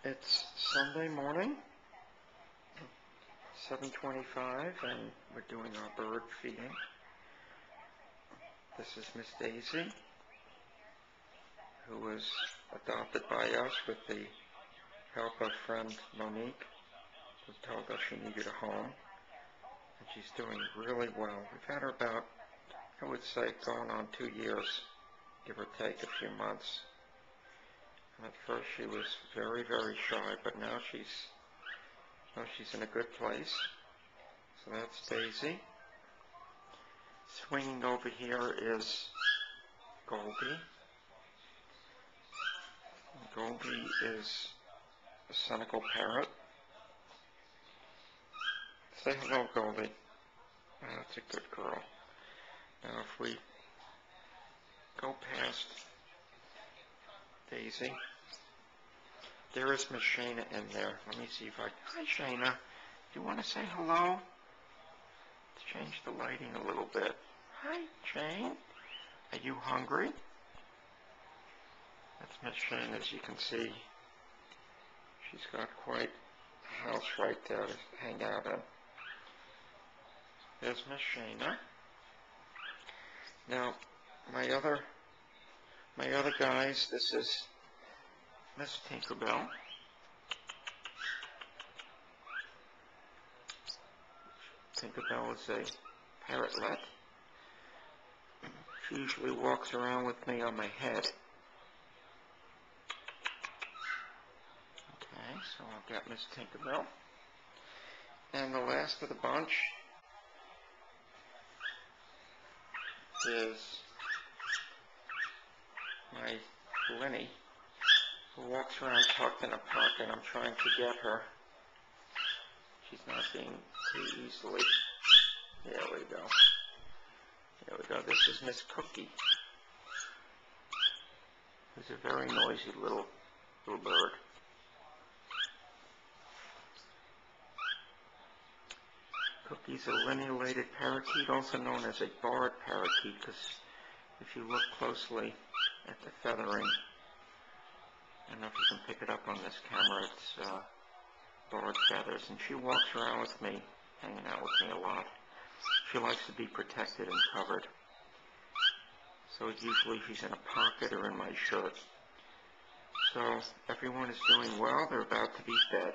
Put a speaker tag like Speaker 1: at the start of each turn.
Speaker 1: It's Sunday morning, 7:25, and we're doing our bird feeding. This is Miss Daisy, who was adopted by us with the help of friend Monique, who told us she needed a home, and she's doing really well. We've had her about, I would say, going on 2 years, give or take a few months. And at first she was very, very shy, but now she's in a good place. So that's Daisy. Swinging over here is Goldie. Goldie is a Senegal Parrot. Say hello, Goldie. That's a good girl. Now if we go past Daisy, there is Miss Shayna in there. Let me see if hi Shayna. Do you want to say hello? Let's change the lighting a little bit. Hi, Shane. Are you hungry? That's Miss Shayna, as you can see. She's got quite a house right there to hang out in. There's Miss Shayna. Now, my other guys, this is Miss Tinkerbell. Tinkerbell is a parrotlet. She usually walks around with me on my head. Okay, so I've got Miss Tinkerbell. And the last of the bunch is my Lenny, who walks around tucked in a pocket. I'm trying to get her. She's not being too easily. There we go. There we go. This is Miss Cookie, who's a very noisy little bird. Cookie's a linealated parakeet, also known as a barred parakeet, because if you look closely at the feathering, I don't know if you can pick it up on this camera, it's barred feathers, and she walks around with me, hanging out with me a lot. She likes to be protected and covered. So usually she's in a pocket or in my shirt. So everyone is doing well. They're about to be fed.